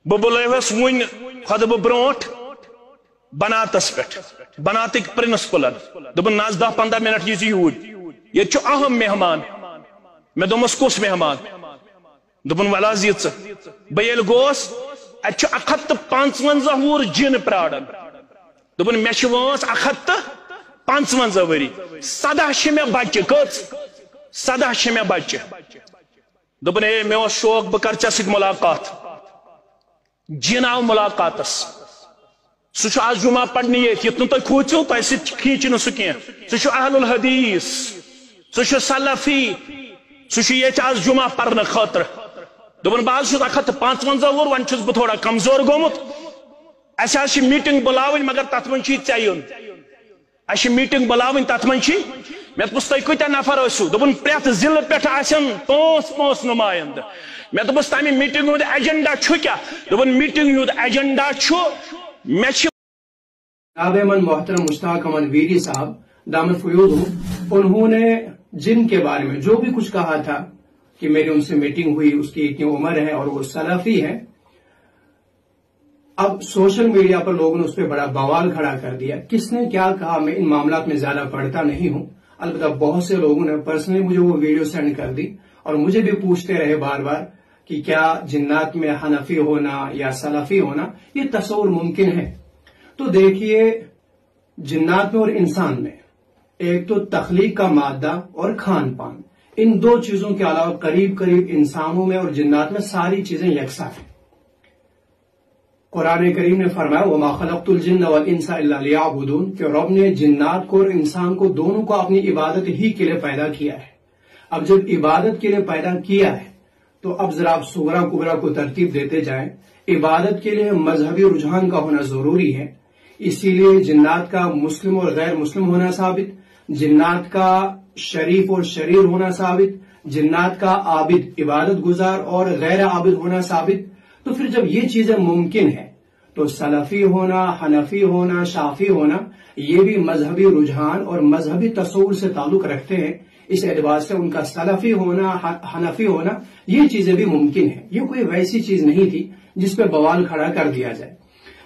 بہ بلوس ون خطبہ برونٹ بناتس پہ بناتک پرنسپلن دپن ناز 10-15 منٹ یہ یور یہ اہم مہمان میں دومس کس مہمان دپن ولاز یہ بہ یل گوس ات 155 وُہر جن پرارن دپن مے وٲنس 155 ؤری 17 مے بچہ کٔژ 17 مے بچہ دپن اے مے اوس شوق بہ کر ژےٚ سۭتۍ ملاقات جن آو ملاقاتس سہ آز جمعہ پڑھنے یت نہ تھی کھوچو تہ سہ کھینچ نہ سہ سہ اہل الحدیث سہ سلفی سہ یہ آز جمعہ پڑھنے خاطر دپن بہ 155 وُہر ون چھس بہ تھوڑا کمزور گومت اس میٹنگ بلاوین مگر تت من ژے یُن اس میٹنگ بلاوین تت من مے دپس تُہۍ کۭتیاہ نفر ٲسِو دپن پرٛٮ۪تھ ضلعہٕ پٮ۪ٹھ آسن 5 نمائند مے دپس تمہ میٹنگ ہُنٛد ایجنڈا چھُ کیٛاہ دپن میٹنگ ہُنٛد ایجنڈا چھُ مے چھ جناب من محترم مشتاق احمد ویری صاحب دامت فیوض انہوں نے جن کے بارے میں جو بھی کچھ کہا تھا کہ میری ان سے میٹنگ ہوئی اس کی اتنی عمر ہے اور وہ سلفی ہے، اب سوشل میڈیا پر لوگوں نے اس پہ بڑا بوال کھڑا کر دیا۔ کس نے کیا کہا میں ان معاملات میں زیادہ پڑھتا نہیں ہوں، البتہ بہت سے لوگوں نے پرسنلی مجھے وہ ویڈیو سینڈ کر دی اور مجھے بھی پوچھتے رہے بار بار کہ کیا جنات میں حنفی ہونا یا سلفی ہونا یہ تصور ممکن ہے؟ تو دیکھیے، جنات میں اور انسان میں ایک تو تخلیق کا مادہ اور کھان پان، ان دو چیزوں کے علاوہ قریب قریب انسانوں میں اور جنات میں ساری چیزیں یکساں ہیں۔ قرآن کریم نے فرمایا وَمَا خَلَقْتُ الْجِنَّ وَالْإِنسَ إِلَّا لِيَعْبُدُونَ کہ رب نے جنات کو اور انسان کو دونوں کو اپنی عبادت ہی کے لیے پیدا کیا ہے۔ اب جب عبادت کے لیے پیدا کیا ہے تو اب ذرا آپ صغرا کبرا کو ترتیب دیتے جائیں۔ عبادت کے لیے مذہبی رجحان کا ہونا ضروری ہے، اسی لیے جنات کا مسلم اور غیر مسلم ہونا ثابت، جنات کا شریف اور شریر ہونا ثابت، جنات کا عابد عبادت گزار اور غیر عابد ہونا ثابت۔ تو پھر جب یہ چیزیں ممکن ہیں تو سلفی ہونا، حنفی ہونا، شافی ہونا یہ بھی مذہبی رجحان اور مذہبی تصور سے تعلق رکھتے ہیں، اس اعتبار سے ان کا سلفی ہونا، حنفی ہونا یہ چیزیں بھی ممکن ہیں۔ یہ کوئی ویسی چیز نہیں تھی جس پہ بوال کھڑا کر دیا جائے۔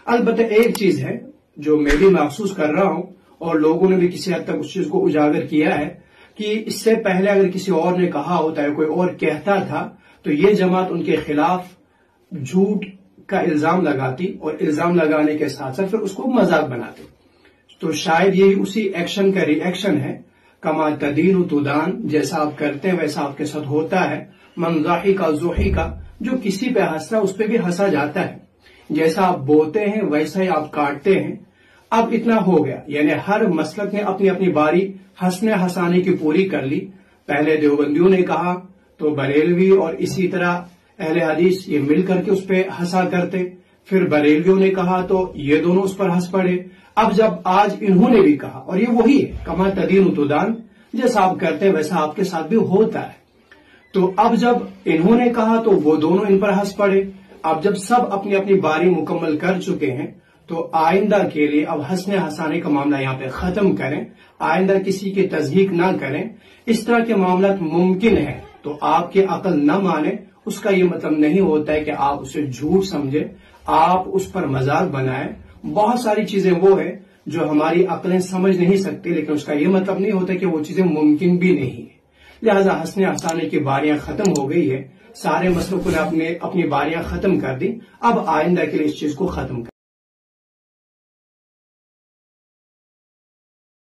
البتہ ایک چیز ہے جو میں بھی محسوس کر رہا ہوں اور لوگوں نے بھی کسی حد تک اس چیز کو اجاگر کیا ہے کہ اس سے پہلے اگر کسی اور نے کہا ہوتا ہے، کوئی اور کہتا تھا تو یہ جماعت ان کے خلاف جھوٹ کا الزام لگاتی اور الزام لگانے کے ساتھ ساتھ پھر اس کو مذاق بناتے۔ تو شاید یہی اسی ایکشن کا ری ایکشن ہے، کما تدین تدان، جیسا آپ کرتے ہیں ویسا آپ کے ساتھ ہوتا ہے، من ضحک ضحک جو کسی پہ ہنستا اس پہ بھی ہنسا جاتا ہے، جیسا آپ بوتے ہیں ویسا ہی آپ کاٹتے ہیں۔ اب اتنا ہو گیا، یعنی ہر مسلک نے اپنی اپنی باری ہنسنے ہنسانے کی پوری کر لی۔ پہلے دیوبندیوں نے کہا تو بریلوی اور اسی طرح اہل حدیث یہ مل کر کے اس پہ ہنسا کرتے، پھر بریلویوں نے کہا تو یہ دونوں اس پر ہنس پڑے۔ اب جب آج انہوں نے بھی کہا، اور یہ وہی ہے کما تدین تدان، جیسا آپ کرتے ہیں ویسا آپ کے ساتھ بھی ہوتا ہے، تو اب جب انہوں نے کہا تو وہ دونوں ان پر ہنس پڑے۔ اب جب سب اپنی اپنی باری مکمل کر چکے ہیں تو آئندہ کے لیے اب ہنسنے ہنسانے کا معاملہ یہاں پہ ختم کریں، آئندہ کسی کی تصدیق نہ کریں۔ اس طرح کے معاملات ممکن ہیں تو آپ کی عقل نہ مانے، اس کا یہ مطلب نہیں ہوتا ہے کہ آپ اسے جھوٹ سمجھے، آپ اس پر مذاق بنائیں۔ بہت ساری چیزیں وہ ہیں جو ہماری عقلیں سمجھ نہیں سکتی، لیکن اس کا یہ مطلب نہیں ہوتا کہ وہ چیزیں ممکن بھی نہیں ہیں۔ لہذا ہنسنے ہنسانے کی باریاں ختم ہو گئی ہے، سارے مسلکوں نے اپنی باریاں ختم کر دی، اب آئندہ کے لیے اس چیز کو ختم کر